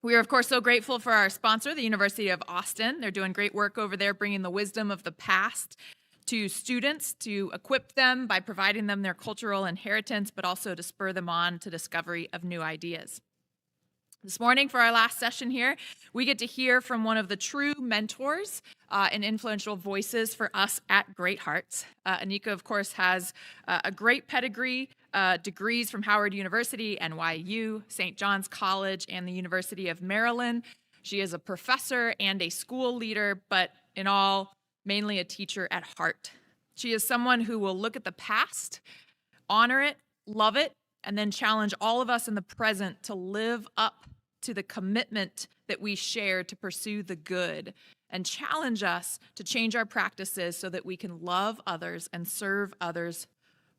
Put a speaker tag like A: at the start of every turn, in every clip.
A: We are, of course, so grateful for our sponsor, the University of Austin. They're doing great work over there, bringing the wisdom of the past to students to equip them by providing them their cultural inheritance, but also to spur them on to discovery of new ideas. This morning, for our last session here, we get to hear from one of the true mentors and influential voices for us at Great Hearts. Anika, of course, has a great pedigree, degrees from Howard University, NYU, St. John's College, and the University of Maryland. She is a professor and a school leader, but in all, mainly a teacher at heart. She is someone who will look at the past, honor it, love it, and then challenge all of us in the present to live up to the commitment that we share to pursue the good, and challenge us to change our practices so that we can love others and serve others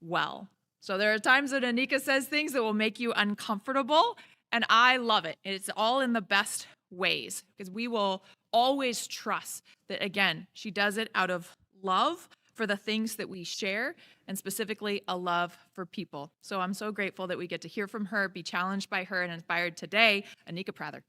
A: well. So there are times that Anika says things that will make you uncomfortable, and I love it. It's all in the best ways, because we will always trust that, again, she does it out of love for the things that we share, and specifically a love for people. So I'm so grateful that we get to hear from her, be challenged by her, and inspired today. Anika Prather.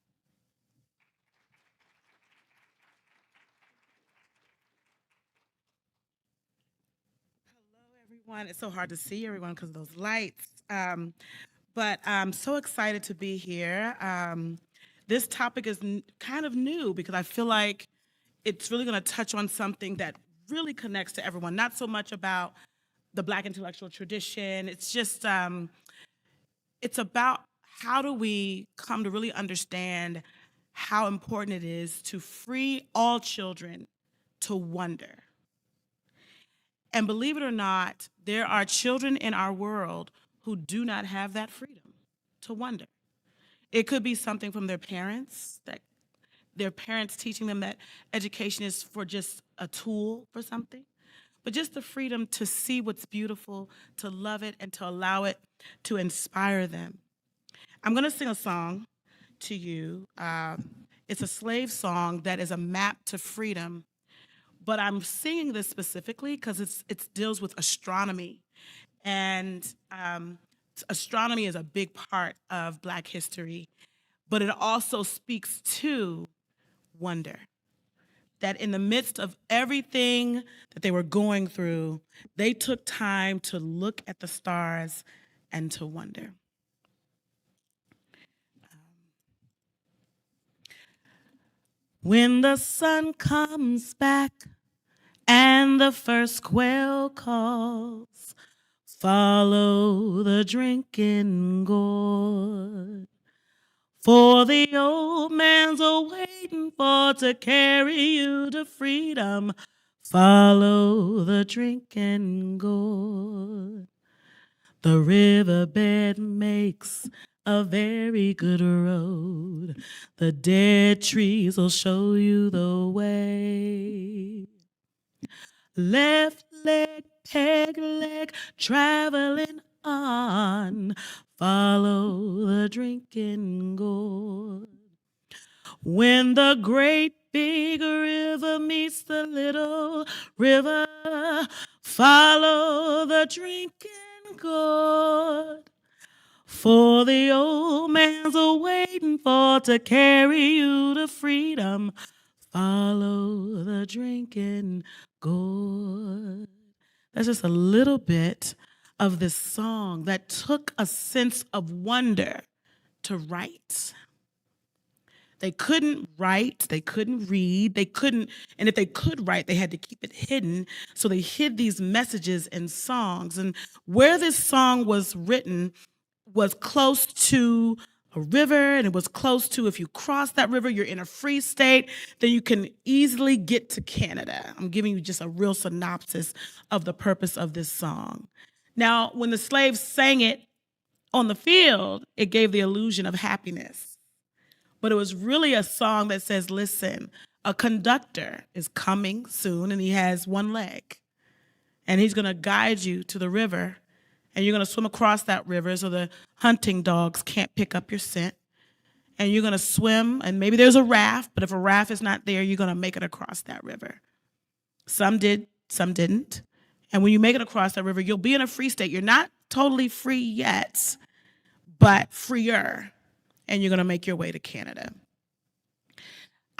B: Hello, everyone. It's so hard to see everyone because of those lights. But I'm so excited to be here. This topic is kind of new because I feel like it's really going to touch on something that really connects to everyone, not so much about the Black intellectual tradition. It's just, it's about how do we come to really understand how important it is to free all children to wonder. And believe it or not, there are children in our world who do not have that freedom to wonder. It could be something from their parents, that their parents teaching them that education is for just a tool for something, but just the freedom to see what's beautiful, to love it, and to allow it to inspire them. I'm going to sing a song to you. It's a slave song that is a map to freedom, but I'm singing this specifically because it deals with astronomy, and astronomy is a big part of Black history, but it also speaks to wonder. That in the midst of everything that they were going through, they took time to look at the stars and to wonder. When the sun comes back and the first quail calls, follow the drinking gourd. For the old man's a-waiting for to carry you to freedom. Follow the drinking gourd. The riverbed makes a very good road. The dead trees will show you the way. Left leg, peg leg, traveling on. Follow the drinking gourd. When the great big river meets the little river, follow the drinking gourd. For the old man's a-waiting for to carry you to freedom. Follow the drinking gourd. That's just a little bit of this song that took a sense of wonder to write. They couldn't write, they couldn't read, they couldn't, and if they could write, they had to keep it hidden. So they hid these messages in songs. And where this song was written was close to a river, and it was close to, if you cross that river, you're in a free state, then you can easily get to Canada. I'm giving you just a real synopsis of the purpose of this song. Now, when the slaves sang it on the field, it gave the illusion of happiness. But it was really a song that says, listen, a conductor is coming soon, and he has one leg. And he's going to guide you to the river, and you're going to swim across that river so the hunting dogs can't pick up your scent. And you're going to swim, and maybe there's a raft, but if a raft is not there, you're going to make it across that river. Some did, some didn't. And when you make it across that river, you'll be in a free state. You're not totally free yet, but freer. And you're going to make your way to Canada.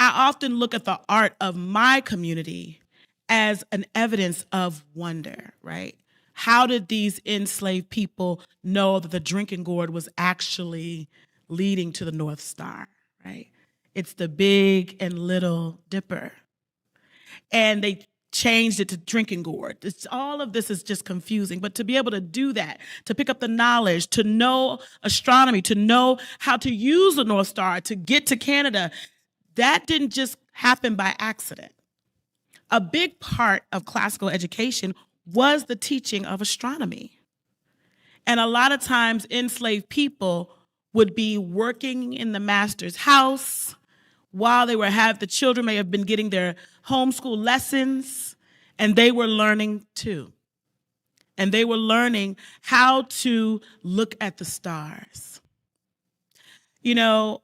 B: I often look at the art of my community as an evidence of wonder, right? How did these enslaved people know that the drinking gourd was actually leading to the North Star, right? It's the Big and Little Dipper. And they changed it to drinking gourd. All of this is just confusing. But to be able to do that, to pick up the knowledge, to know astronomy, to know how to use the North Star, to get to Canada, that didn't just happen by accident. A big part of classical education was the teaching of astronomy. And a lot of times enslaved people would be working in the master's house while the children may have been getting their homeschool lessons, and they were learning too. And they were learning how to look at the stars. You know,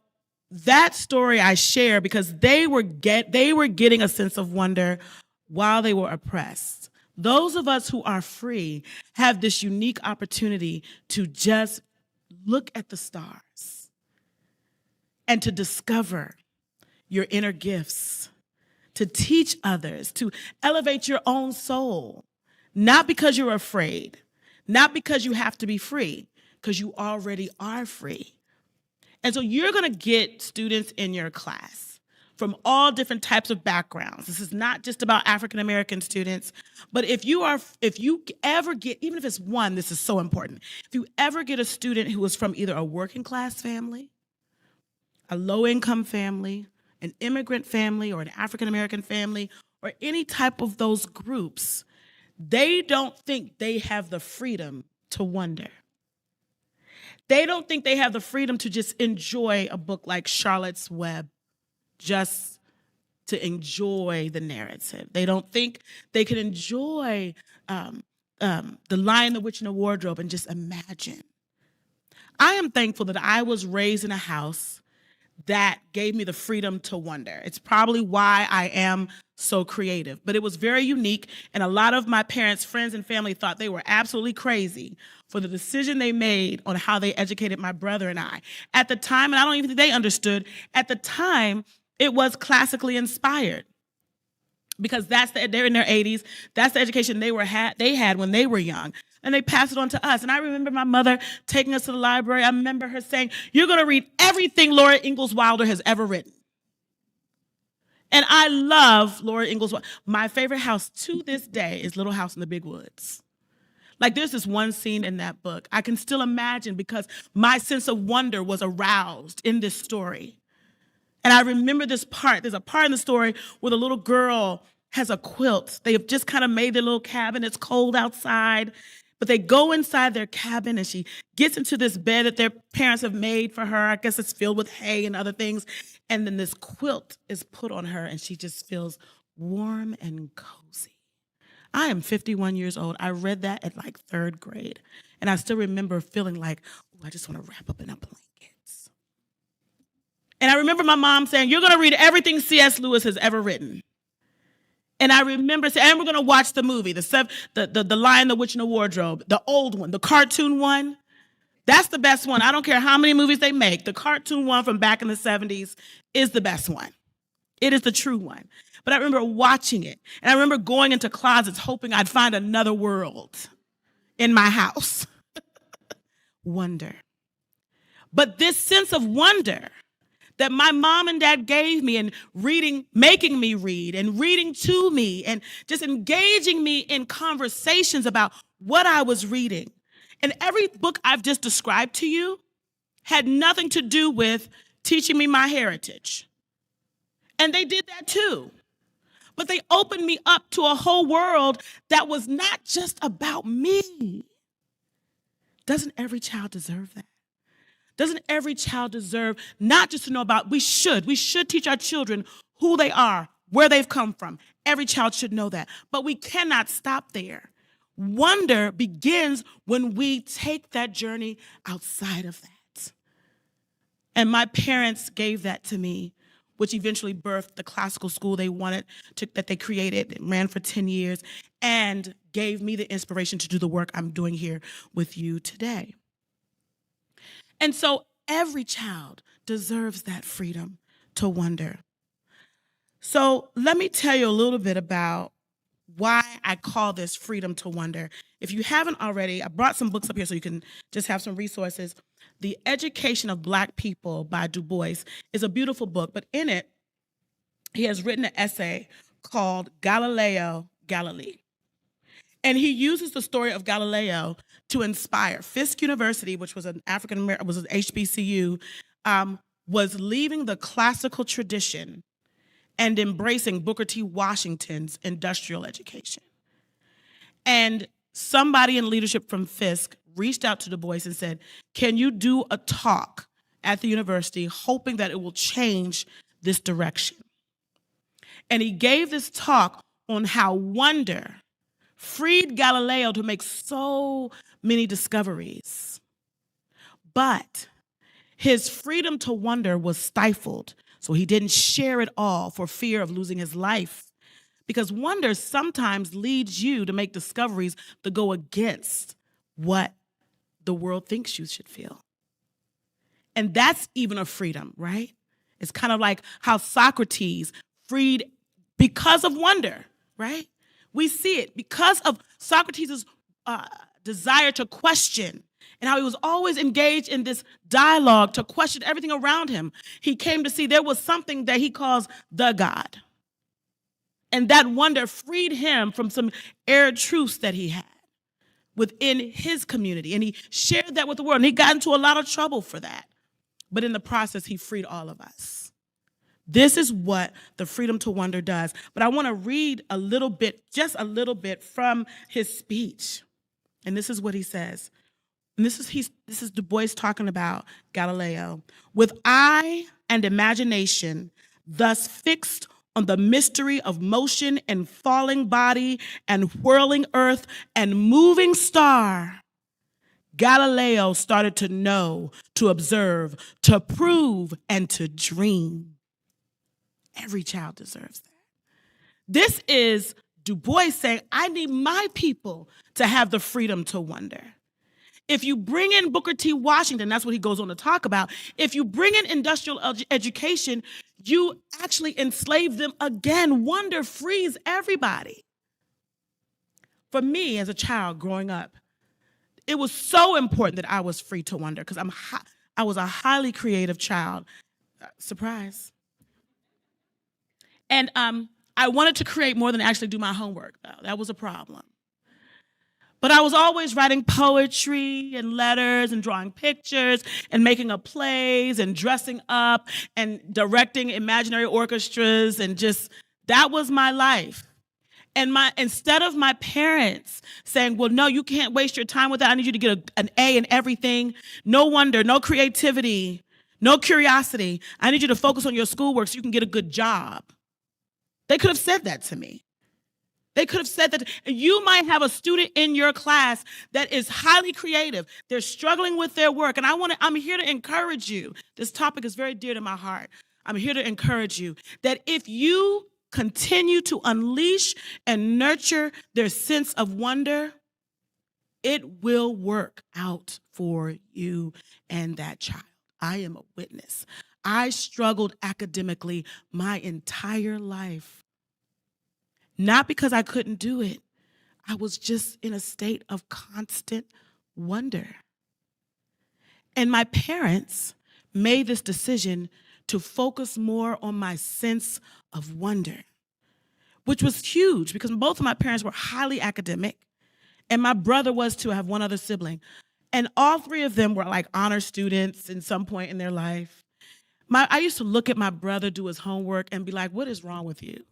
B: that story I share because they were getting a sense of wonder while they were oppressed. Those of us who are free have this unique opportunity to just look at the stars and to discover your inner gifts, to teach others, to elevate your own soul, not because you're afraid, not because you have to be free, because you already are free. And so you're going to get students in your class from all different types of backgrounds. This is not just about African American students, but if you ever get, even if it's one, this is so important. If you ever get a student who is from either a working class family, a low income family, an immigrant family, or an African American family, or any type of those groups, they don't think they have the freedom to wonder. They don't think they have the freedom to just enjoy a book like Charlotte's Web, just to enjoy the narrative. They don't think they can enjoy The Lion, the Witch, and the Wardrobe and just imagine. I am thankful that I was raised in a house that gave me the freedom to wonder. It's probably why I am so creative, but it was very unique. And a lot of my parents' friends and family thought they were absolutely crazy for the decision they made on how they educated my brother and I. At the time, and I don't even think they understood, at the time, it was classically inspired because they're in their 80s. That's the education they had when they were young. And they passed it on to us. And I remember my mother taking us to the library. I remember her saying, "You're going to read everything Laura Ingalls Wilder has ever written." And I love Laura Ingalls Wilder. My favorite house to this day is Little House in the Big Woods. Like there's this one scene in that book I can still imagine because my sense of wonder was aroused in this story. And I remember this part. There's a part in the story where the little girl has a quilt. They have just kind of made their little cabin. It's cold outside. But they go inside their cabin and she gets into this bed that their parents have made for her. I guess it's filled with hay and other things. And then this quilt is put on her and she just feels warm and cozy. I am 51 years old. I read that at like third grade. And I still remember feeling like, oh, I just want to wrap up in a blankets. And I remember my mom saying, "You're going to read everything C.S. Lewis has ever written." And I remember saying, and we're going to watch the movie, the Lion, the Witch, and the Wardrobe, the old one, the cartoon one. That's the best one. I don't care how many movies they make. The cartoon one from back in the 70s is the best one. It is the true one. But I remember watching it. And I remember going into closets hoping I'd find another world in my house. Wonder. But this sense of wonder that my mom and dad gave me and reading, making me read and reading to me and just engaging me in conversations about what I was reading. And every book I've just described to you had nothing to do with teaching me my heritage. And they did that too. But they opened me up to a whole world that was not just about me. Doesn't every child deserve that? Doesn't every child deserve not just to know about, we should teach our children who they are, where they've come from. Every child should know that. But we cannot stop there. Wonder begins when we take that journey outside of that. And my parents gave that to me, which eventually birthed the classical school that they created. It ran for 10 years and gave me the inspiration to do the work I'm doing here with you today. And so every child deserves that freedom to wonder. So let me tell you a little bit about why I call this freedom to wonder. If you haven't already, I brought some books up here so you can just have some resources. The Education of Black People by DuBois is a beautiful book, but in it, he has written an essay called Galileo Galilei. And he uses the story of Galileo to inspire. Fisk University, which was an African American, was an HBCU, was leaving the classical tradition and embracing Booker T. Washington's industrial education. And somebody in leadership from Fisk reached out to DuBois and said, "Can you do a talk at the university hoping that it will change this direction?" And he gave this talk on how wonder freed Galileo to make so many discoveries. But his freedom to wonder was stifled, so he didn't share it all for fear of losing his life. Because wonder sometimes leads you to make discoveries that go against what the world thinks you should feel. And that's even a freedom, right? It's kind of like how Socrates freed because of wonder, right? We see it because of Socrates' desire to question and how he was always engaged in this dialogue to question everything around him. He came to see there was something that he calls the God. And that wonder freed him from some error truths that he had within his community. And he shared that with the world. And he got into a lot of trouble for that. But in the process, he freed all of us. This is what the freedom to wonder does. But I want to read a little bit, just a little bit from his speech. And this is what he says. And this is Du Bois talking about Galileo. "With eye and imagination thus fixed on the mystery of motion and falling body and whirling earth and moving star, Galileo started to know, to observe, to prove, and to dream." Every child deserves that. This is Du Bois saying, I need my people to have the freedom to wonder. If you bring in Booker T. Washington, that's what he goes on to talk about. If you bring in industrial education, you actually enslave them again. Wonder frees everybody. For me, as a child growing up, it was so important that I was free to wonder because I was a highly creative child. Surprise. And I wanted to create more than actually do my homework, though. That was a problem. But I was always writing poetry and letters and drawing pictures and making up plays and dressing up and directing imaginary orchestras and just, that was my life. And instead of my parents saying, well, no, you can't waste your time with that. I need you to get an A in everything. No wonder, no creativity, no curiosity. I need you to focus on your schoolwork so you can get a good job. They could have said that to me. They could have said that. You might have a student in your class that is highly creative. They're struggling with their work. And I'm here to encourage you. This topic is very dear to my heart. I'm here to encourage you that if you continue to unleash and nurture their sense of wonder, it will work out for you and that child. I am a witness. I struggled academically my entire life. Not because I couldn't do it. I was just in a state of constant wonder. And my parents made this decision to focus more on my sense of wonder, which was huge because both of my parents were highly academic, and my brother was too. I have one other sibling. And all three of them were like honor students in some point in their life. I used to look at my brother do his homework and be like, what is wrong with you?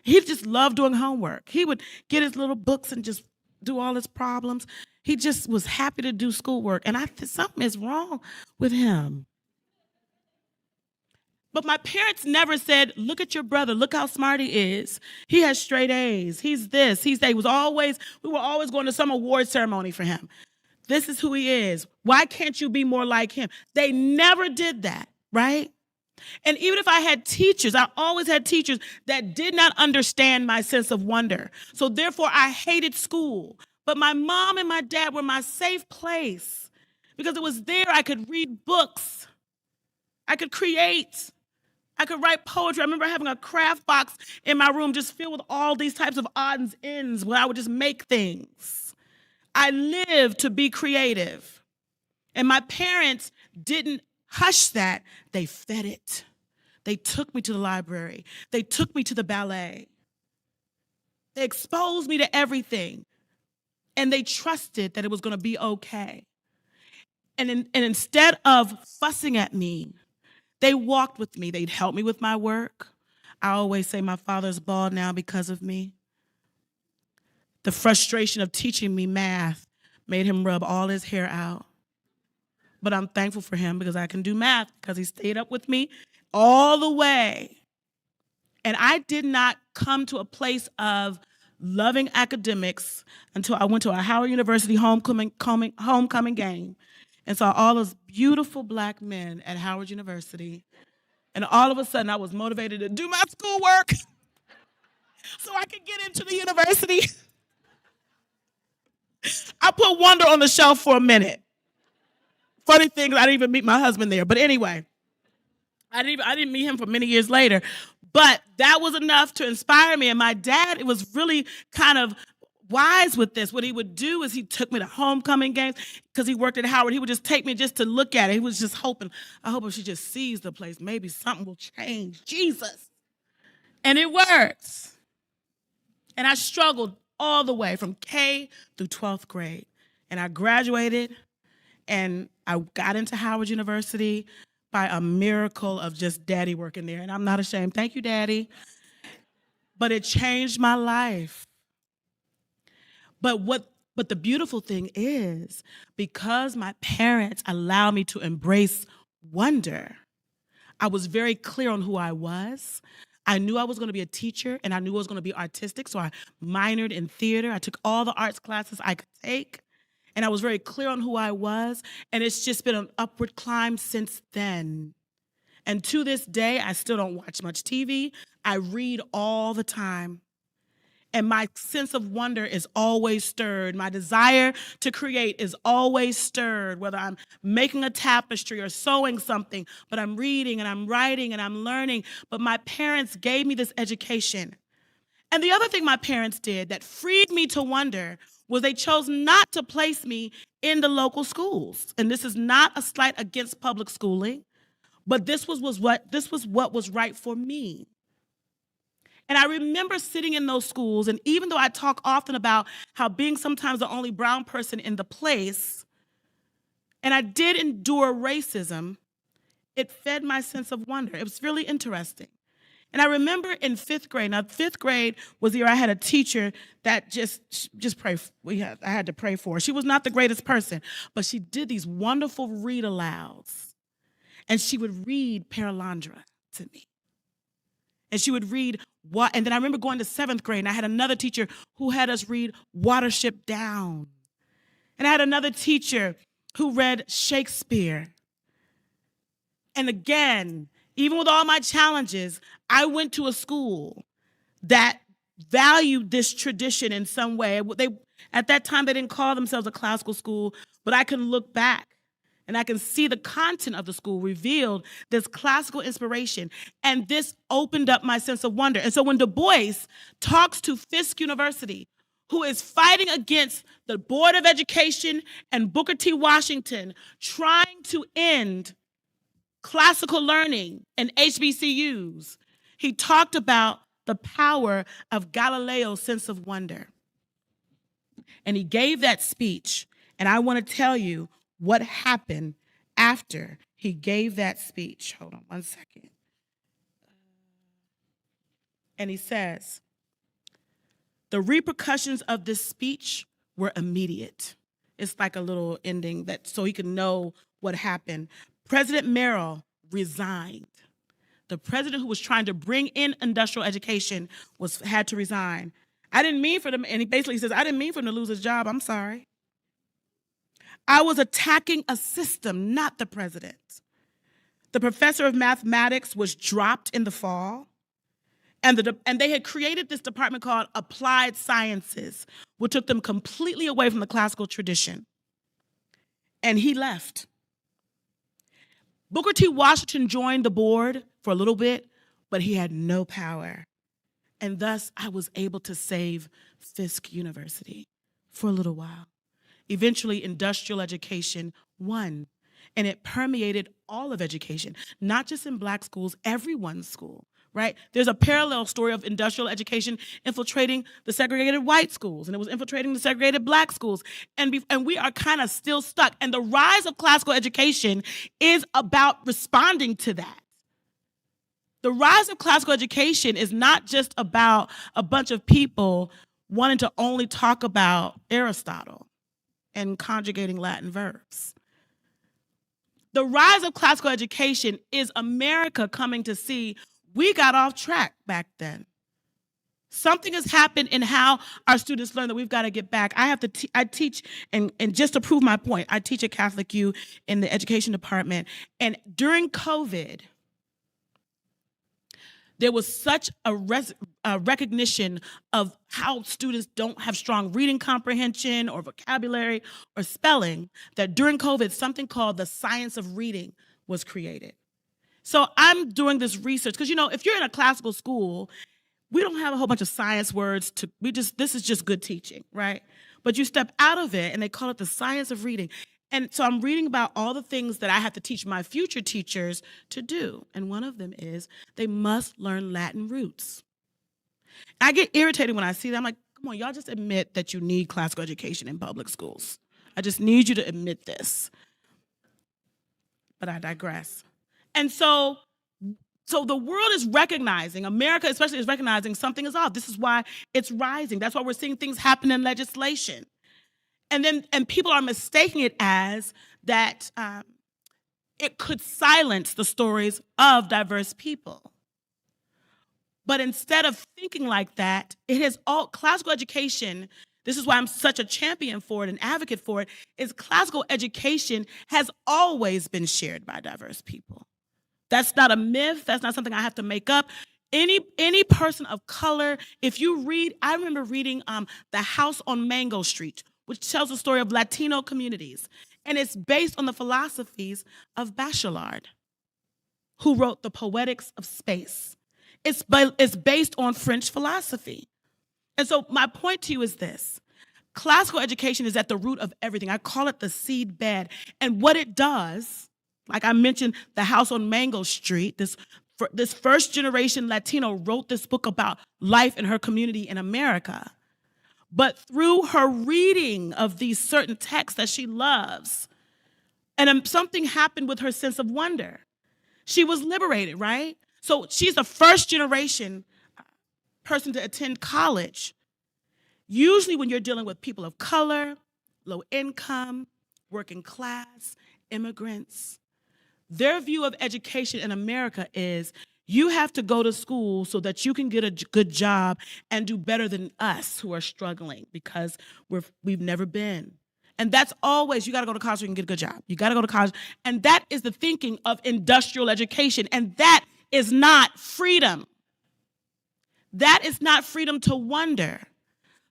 B: He just loved doing homework. He would get his little books and just do all his problems. He just was happy to do schoolwork. And I think something is wrong with him. But my parents never said, look at your brother. Look how smart he is. He has straight A's. He's this. He's that. We were always going to some award ceremony for him. This is who he is. Why can't you be more like him? They never did that, right? And even if I had teachers, I always had teachers that did not understand my sense of wonder. So therefore, I hated school. But my mom and my dad were my safe place because it was there I could read books. I could create. I could write poetry. I remember having a craft box in my room just filled with all these types of odds and ends where I would just make things. I lived to be creative. And my parents didn't hush that. They fed it. They took me to the library. They took me to the ballet. They exposed me to everything. And they trusted that it was going to be okay. And instead of fussing at me, they walked with me. They'd help me with my work. I always say my father's bald now because of me. The frustration of teaching me math made him rub all his hair out. But I'm thankful for him because I can do math because he stayed up with me all the way. And I did not come to a place of loving academics until I went to a Howard University homecoming game and saw all those beautiful Black men at Howard University. And all of a sudden, I was motivated to do my schoolwork so I could get into the university. I put Wonder on the shelf for a minute. Funny thing, I didn't even meet my husband there. But anyway, I didn't meet him for many years later. But that was enough to inspire me. And my dad, it was really kind of wise with this. What he would do is he took me to homecoming games because he worked at Howard. He would just take me just to look at it. He was just hoping, I hope if she just sees the place, maybe something will change. Jesus. And it works. And I struggled all the way from K through 12th grade. And I graduated and I got into Howard University by a miracle of just daddy working there. And I'm not ashamed. Thank you, Daddy. But it changed my life. But the beautiful thing is, because my parents allowed me to embrace wonder, I was very clear on who I was. I knew I was going to be a teacher, and I knew I was going to be artistic, so I minored in theater. I took all the arts classes I could take, and I was very clear on who I was, and it's just been an upward climb since then. And to this day, I still don't watch much TV. I read all the time. And my sense of wonder is always stirred. My desire to create is always stirred, whether I'm making a tapestry or sewing something, but I'm reading and I'm writing and I'm learning. But my parents gave me this education. And the other thing my parents did that freed me to wonder was they chose not to place me in the local schools. And this is not a slight against public schooling, but this was what was right for me. And I remember sitting in those schools, and even though I talk often about how being sometimes the only brown person in the place, and I did endure racism, it fed my sense of wonder. It was really interesting. And I remember in fifth grade, now fifth grade was the year I had a teacher that just pray. I had to pray for her. She was not the greatest person, but she did these wonderful read-alouds. And she would read Paralandra to me. And she would read, and then I remember going to seventh grade, and I had another teacher who had us read Watership Down. And I had another teacher who read Shakespeare. And again, even with all my challenges, I went to a school that valued this tradition in some way. At that time, they didn't call themselves a classical school, but I can look back and I can see the content of the school revealed this classical inspiration. And this opened up my sense of wonder. And so when DuBois talks to Fisk University, who is fighting against the Board of Education and Booker T. Washington, trying to end classical learning in HBCUs, he talked about the power of Galileo's sense of wonder. And he gave that speech. And I want to tell you what happened after he gave that speech. Hold on one second. And he says, the repercussions of this speech were immediate. It's like a little ending so he could know what happened. President Merrill resigned. The president who was trying to bring in industrial education had to resign. I didn't mean for them, and he basically says, I didn't mean for him to lose his job. I'm sorry. I was attacking a system, not the president. The professor of mathematics was dropped in the fall, and they had created this department called Applied Sciences, which took them completely away from the classical tradition. And he left. Booker T. Washington joined the board for a little bit, but he had no power. And thus, I was able to save Fisk University for a little while. Eventually, industrial education won, and it permeated all of education, not just in Black schools, everyone's school, right? There's a parallel story of industrial education infiltrating the segregated white schools, and it was infiltrating the segregated Black schools. And we are kind of still stuck. And the rise of classical education is about responding to that. The rise of classical education is not just about a bunch of people wanting to only talk about Aristotle and conjugating Latin verbs. The rise of classical education is America coming to see we got off track back then. Something has happened in how our students learn that we've got to get back. I teach, and just to prove my point, I teach at Catholic U in the education department. And during COVID, there was such a recognition of how students don't have strong reading comprehension or vocabulary or spelling that during COVID, something called the science of reading was created. So I'm doing this research because, if you're in a classical school, we don't have a whole bunch of science words. This is just good teaching, right? But you step out of it and they call it the science of reading. And so I'm reading about all the things that I have to teach my future teachers to do. And one of them is they must learn Latin roots. I get irritated when I see that. I'm like, come on, y'all just admit that you need classical education in public schools. I just need you to admit this. But I digress. And so the world is recognizing, America especially is recognizing something is off. This is why it's rising. That's why we're seeing things happen in legislation. And people are mistaking it as that it could silence the stories of diverse people. But instead of thinking like that, classical education, this is why I'm such a champion for it and advocate for it, is classical education has always been shared by diverse people. That's not a myth. That's not something I have to make up. Any person of color, if you read, I remember reading The House on Mango Street, which tells the story of Latino communities. And it's based on the philosophies of Bachelard, who wrote The Poetics of Space. It's based on French philosophy. And so my point to you is this. Classical education is at the root of everything. I call it the seed bed. And what it does, like I mentioned, The House on Mango Street, this first generation Latino wrote this book about life in her community in America. But through her reading of these certain texts that she loves, and something happened with her sense of wonder. She was liberated, right? So she's the first generation person to attend college. Usually when you're dealing with people of color, low income, working class, immigrants, their view of education in America is you have to go to school so that you can get a good job and do better than us who are struggling because we've never been. And that's always, you got to go to college so you can get a good job. You got to go to college. And that is the thinking of industrial education. And that is not freedom. That is not freedom to wonder.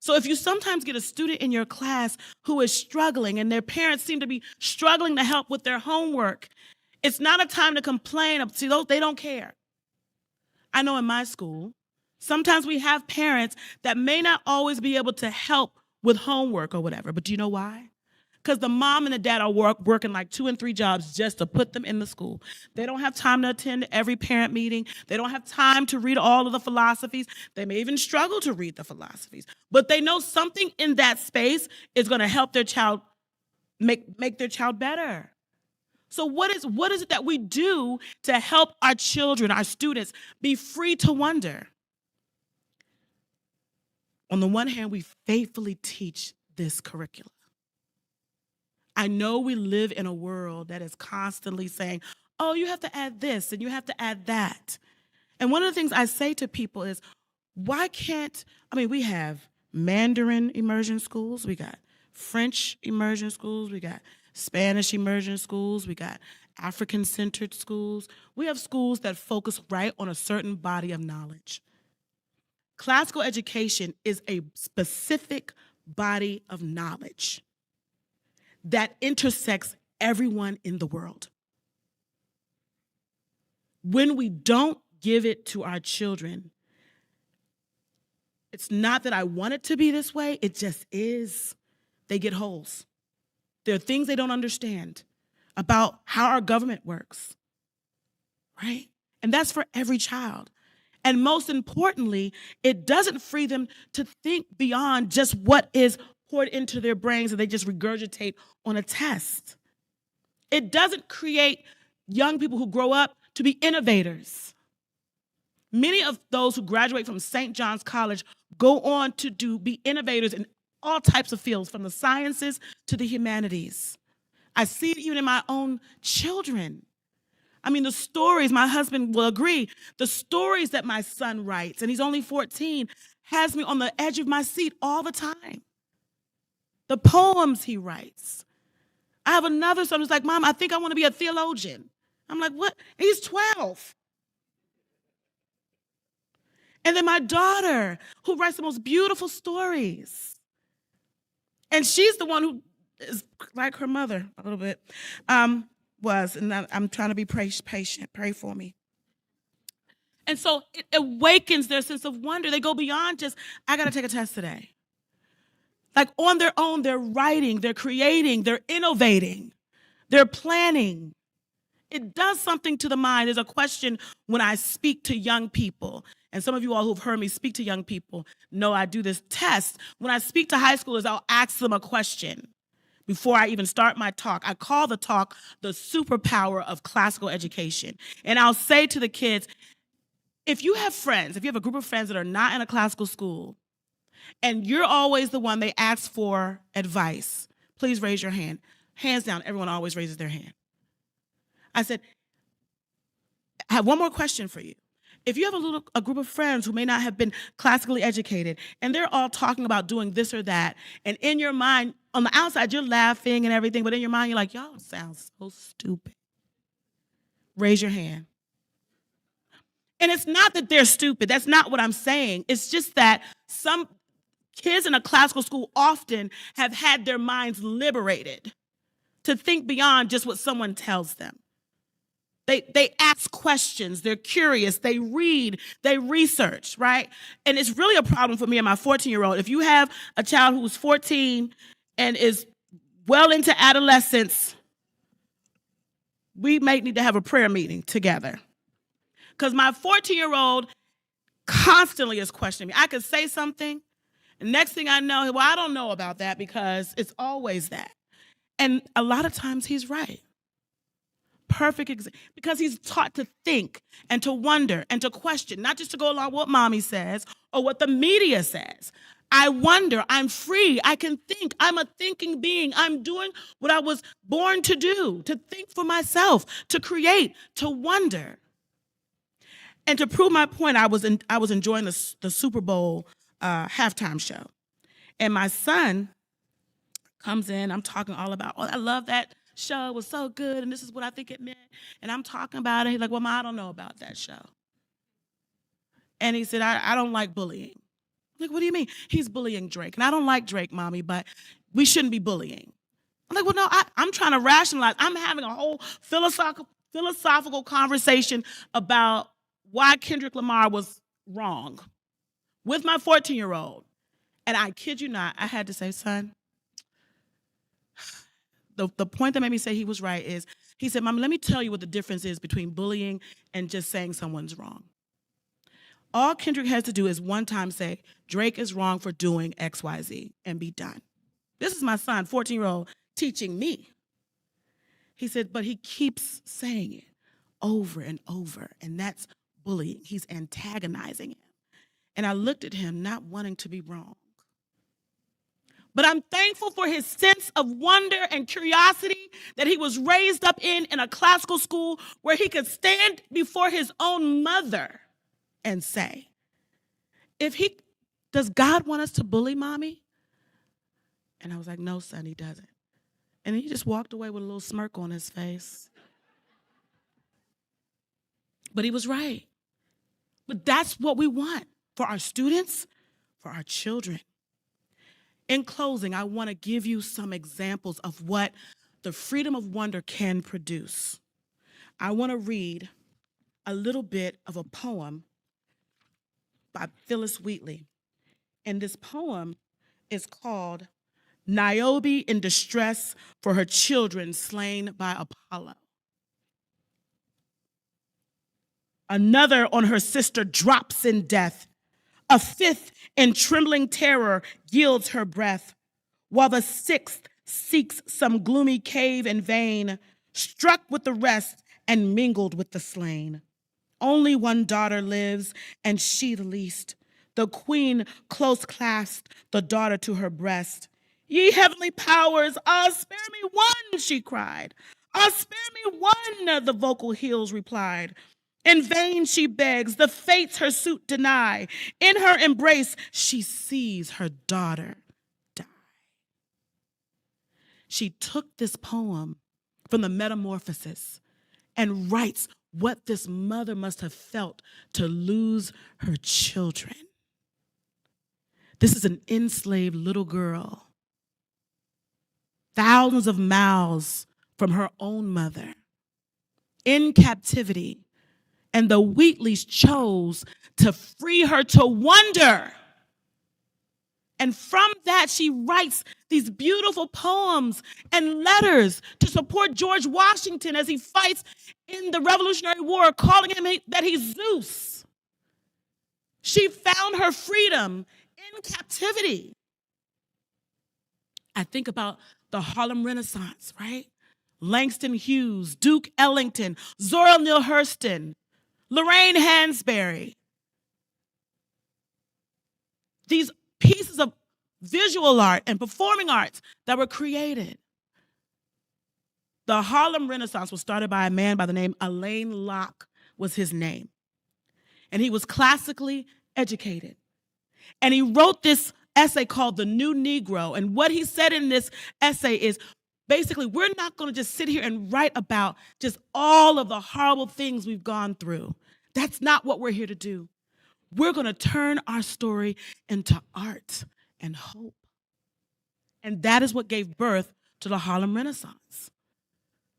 B: So if you sometimes get a student in your class who is struggling and their parents seem to be struggling to help with their homework, it's not a time to complain. See, they don't care. I know in my school, sometimes we have parents that may not always be able to help with homework or whatever. But do you know why? Because the mom and the dad are working like 2 and 3 jobs just to put them in the school. They don't have time to attend every parent meeting. They don't have time to read all of the philosophies. They may even struggle to read the philosophies. But they know something in that space is going to help their child make their child better. So what is it that we do to help our children, our students, be free to wonder? On the one hand, we faithfully teach this curriculum. I know we live in a world that is constantly saying, oh, you have to add this and you have to add that. And one of the things I say to people is, we have Mandarin immersion schools, we got French immersion schools, we got Spanish immersion schools, we got African-centered schools. We have schools that focus right on a certain body of knowledge. Classical education is a specific body of knowledge that intersects everyone in the world. When we don't give it to our children. It's not that I want it to be this way, it just is. They get holes. There are things they don't understand about how our government works, right? And that's for every child. And most importantly, it doesn't free them to think beyond just what is poured into their brains and they just regurgitate on a test. It doesn't create young people who grow up to be innovators. Many of those who graduate from St. John's College go on to be innovators in all types of fields, from the sciences to the humanities. I see it even in my own children. I mean, the stories, my husband will agree, the stories that my son writes, and he's only 14, has me on the edge of my seat all the time. The poems he writes. I have another son who's like, Mom, I think I want to be a theologian. I'm like, what? He's 12. And then my daughter, who writes the most beautiful stories. And she's the one who is like her mother a little bit, was. And I'm trying to be patient. Pray for me. And so it awakens their sense of wonder. They go beyond just, I got to take a test today. Like on their own, they're writing, they're creating, they're innovating, they're planning. It does something to the mind. There's a question when I speak to young people, and some of you all who've heard me speak to young people know I do this test. When I speak to high schoolers, I'll ask them a question before I even start my talk. I call the talk the superpower of classical education. And I'll say to the kids, if you have friends, if you have a group of friends that are not in a classical school, and you're always the one they ask for advice, please raise your hand. Hands down, everyone always raises their hand. I said, I have one more question for you. If you have a group of friends who may not have been classically educated, and they're all talking about doing this or that, and in your mind, on the outside, you're laughing and everything, but in your mind, you're like, y'all sound so stupid. Raise your hand. And it's not that they're stupid. That's not what I'm saying. It's just that some kids in a classical school often have had their minds liberated to think beyond just what someone tells them. They ask questions, they're curious, they read, they research, right? And it's really a problem for me and my 14-year-old. If you have a child who's 14 and is well into adolescence, we may need to have a prayer meeting together. Because my 14-year-old constantly is questioning me. I could say something, and next thing I know, well, I don't know about that because it's always that. And a lot of times he's right. Perfect example, because he's taught to think and to wonder and to question, not just to go along with what mommy says or what the media says. I wonder, I'm free, I can think, I'm a thinking being, I'm doing what I was born to do, to think for myself, to create, to wonder. And to prove my point, I was enjoying the Super Bowl halftime show. And my son comes in, I'm talking all about, oh, I love that show, it was so good, and this is what I think it meant. And I'm talking about it. He's like, well, Ma, I don't know about that show. And he said, I don't like bullying. I'm like, what do you mean? He's bullying Drake. And I don't like Drake, Mommy, but we shouldn't be bullying. I'm like, well, no, I'm trying to rationalize. I'm having a whole philosophical conversation about why Kendrick Lamar was wrong with my 14-year-old. And I kid you not, I had to say, son, the point that made me say he was right is, he said, Mom, let me tell you what the difference is between bullying and just saying someone's wrong. All Kendrick has to do is one time say, Drake is wrong for doing X, Y, Z, and be done. This is my son, 14-year-old, teaching me. He said, but he keeps saying it over and over, and that's bullying. He's antagonizing him. And I looked at him not wanting to be wrong. But I'm thankful for his sense of wonder and curiosity that he was raised up in a classical school where he could stand before his own mother and say, does God want us to bully Mommy? And I was like, no, son, he doesn't. And he just walked away with a little smirk on his face. But he was right. But that's what we want for our students, for our children. In closing, I want to give you some examples of what the freedom of wonder can produce. I want to read a little bit of a poem by Phyllis Wheatley. And this poem is called Niobe in Distress for Her Children Slain by Apollo. Another on her sister drops in death. A fifth in trembling terror yields her breath, while the sixth seeks some gloomy cave in vain, struck with the rest and mingled with the slain. Only one daughter lives, and she the least. The queen close clasped the daughter to her breast. Ye heavenly powers, ah, spare me one, she cried. Ah, spare me one, the vocal hills replied. In vain she begs, the fates her suit deny. In her embrace, she sees her daughter die. She took this poem from the Metamorphosis and writes what this mother must have felt to lose her children. This is an enslaved little girl, thousands of miles from her own mother, in captivity, and the Wheatleys chose to free her to wonder. And from that, she writes these beautiful poems and letters to support George Washington as he fights in the Revolutionary War, calling him that he's Zeus. She found her freedom in captivity. I think about the Harlem Renaissance, right? Langston Hughes, Duke Ellington, Zora Neale Hurston, Lorraine Hansberry. These pieces of visual art and performing arts that were created. The Harlem Renaissance was started by a man by the name Alain Locke was his name. And he was classically educated. And he wrote this essay called The New Negro. And what he said in this essay is, basically, we're not going to just sit here and write about just all of the horrible things we've gone through. That's not what we're here to do. We're going to turn our story into art and hope. And that is what gave birth to the Harlem Renaissance.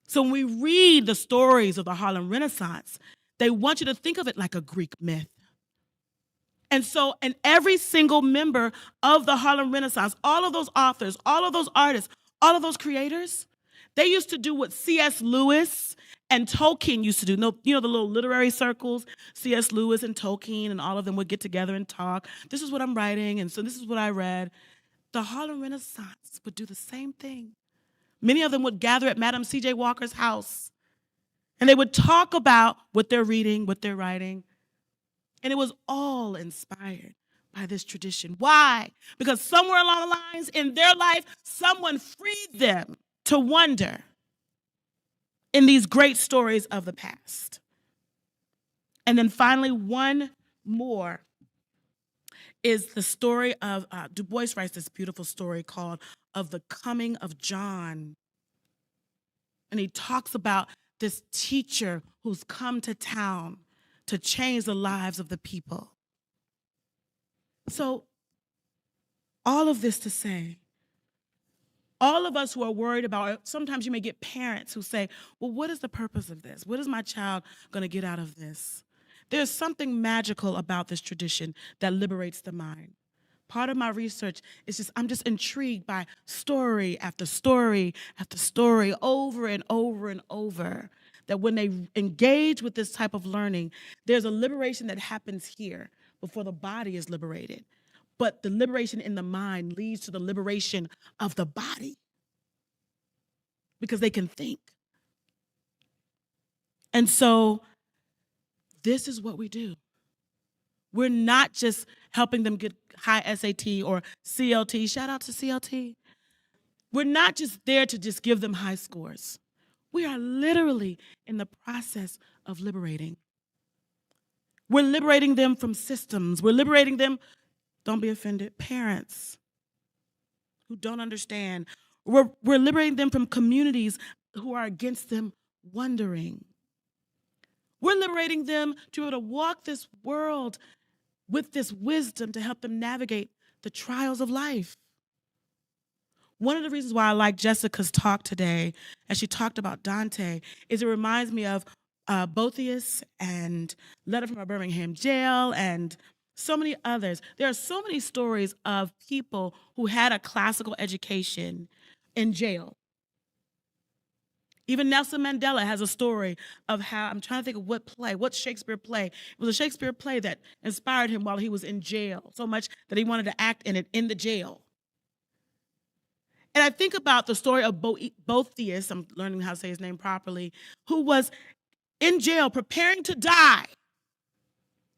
B: So when we read the stories of the Harlem Renaissance, they want you to think of it like a Greek myth. And every single member of the Harlem Renaissance, all of those authors, all of those artists, all of those creators, they used to do what C.S. Lewis and Tolkien used to do. You know, the little literary circles, C.S. Lewis and Tolkien, and all of them would get together and talk. This is what I'm writing, and so this is what I read. The Harlem Renaissance would do the same thing. Many of them would gather at Madam C.J. Walker's house, and they would talk about what they're reading, what they're writing. And it was all inspired by this tradition. Why? Because somewhere along the lines in their life, someone freed them to wonder in these great stories of the past. And then finally, one more is the story of, DuBois writes this beautiful story called Of the Coming of John. And he talks about this teacher who's come to town to change the lives of the people. So, all of this to say, all of us who are worried about, sometimes you may get parents who say, well, what is the purpose of this? What is my child going to get out of this? There's something magical about this tradition that liberates the mind. Part of my research is I'm just intrigued by story after story after story, over and over and over, that when they engage with this type of learning, there's a liberation that happens here before the body is liberated. But the liberation in the mind leads to the liberation of the body because they can think. And so this is what we do. We're not just helping them get high SAT or CLT. Shout out to CLT. We're not just there to just give them high scores. We are literally in the process of liberating. We're liberating them from systems. We're liberating them, don't be offended, parents who don't understand. We're liberating them from communities who are against them wondering. We're liberating them to be able to walk this world with this wisdom to help them navigate the trials of life. One of the reasons why I like Jessica's talk today, as she talked about Dante, is it reminds me of Boethius and Letter from a Birmingham Jail and so many others. There are so many stories of people who had a classical education in jail. Even Nelson Mandela has a story of how, I'm trying to think of what Shakespeare play. It was a Shakespeare play that inspired him while he was in jail, so much that he wanted to act in it in the jail. And I think about the story of Boethius, I'm learning how to say his name properly, who was in jail preparing to die,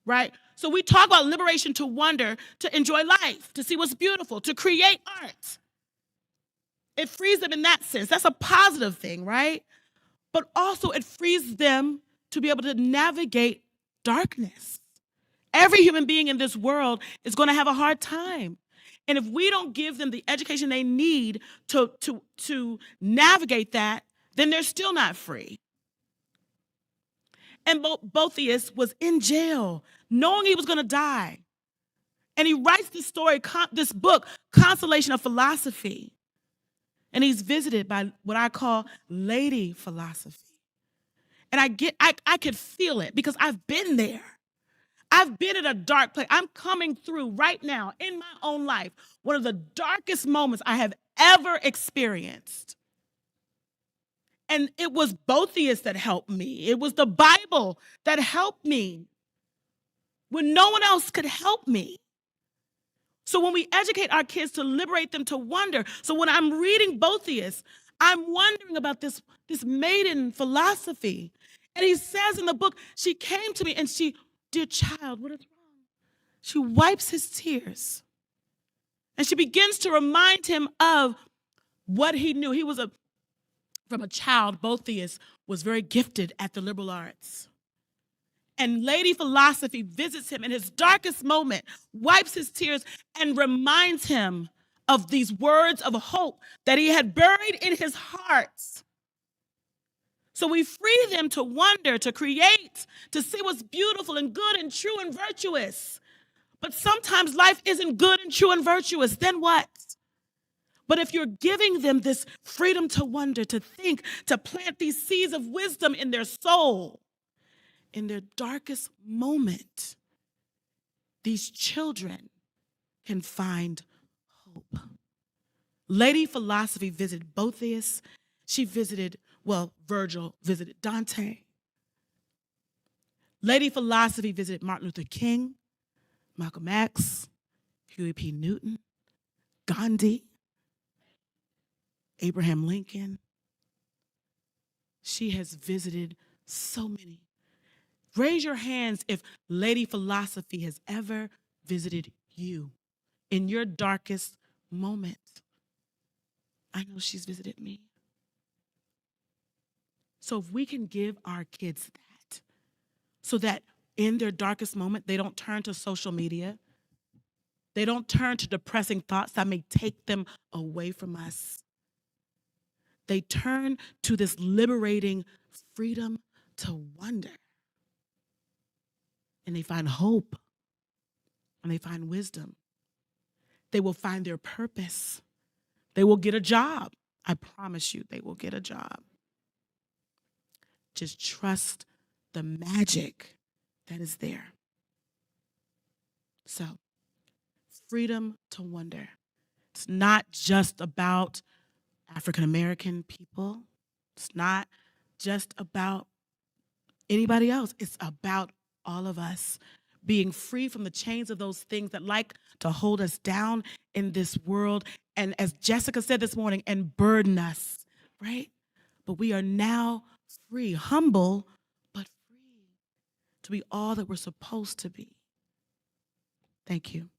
B: right? So we talk about liberation to wonder, to enjoy life, to see what's beautiful, to create art. It frees them in that sense. That's a positive thing, right? But also it frees them to be able to navigate darkness. Every human being in this world is going to have a hard time. And if we don't give them the education they need to navigate that, then they're still not free. And Boethius was in jail, knowing he was going to die. And he writes this story, this book, Consolation of Philosophy. And he's visited by what I call Lady Philosophy. And I could feel it because I've been there. I've been in a dark place. I'm coming through right now in my own life, one of the darkest moments I have ever experienced. And it was Boethius that helped me. It was the Bible that helped me when no one else could help me. So when we educate our kids to liberate them to wonder, so when I'm reading Boethius, I'm wondering about this maiden philosophy. And he says in the book, she came to me and she, dear child, what is wrong? She wipes his tears. And she begins to remind him of what he knew. He was from a child, Boethius was very gifted at the liberal arts. And Lady Philosophy visits him in his darkest moment, wipes his tears, and reminds him of these words of hope that he had buried in his heart. So we free them to wonder, to create, to see what's beautiful and good and true and virtuous. But sometimes life isn't good and true and virtuous. Then what? But if you're giving them this freedom to wonder, to think, to plant these seeds of wisdom in their soul, in their darkest moment, these children can find hope. Lady Philosophy visited Boethius. She visited, Virgil visited Dante. Lady Philosophy visited Martin Luther King, Malcolm X, Huey P. Newton, Gandhi, Abraham Lincoln. She has visited so many. Raise your hands if Lady Philosophy has ever visited you in your darkest moment. I know she's visited me. So if we can give our kids that, so that in their darkest moment, they don't turn to social media, they don't turn to depressing thoughts that may take them away from us. They turn to this liberating freedom to wonder. And they find hope. And they find wisdom. They will find their purpose. They will get a job. I promise you, they will get a job. Just trust the magic that is there. So, freedom to wonder. It's not just about African American people. It's not just about anybody else. It's about all of us being free from the chains of those things that like to hold us down in this world. And as Jessica said this morning, and burden us, right? But we are now free, humble, but free to be all that we're supposed to be. Thank you.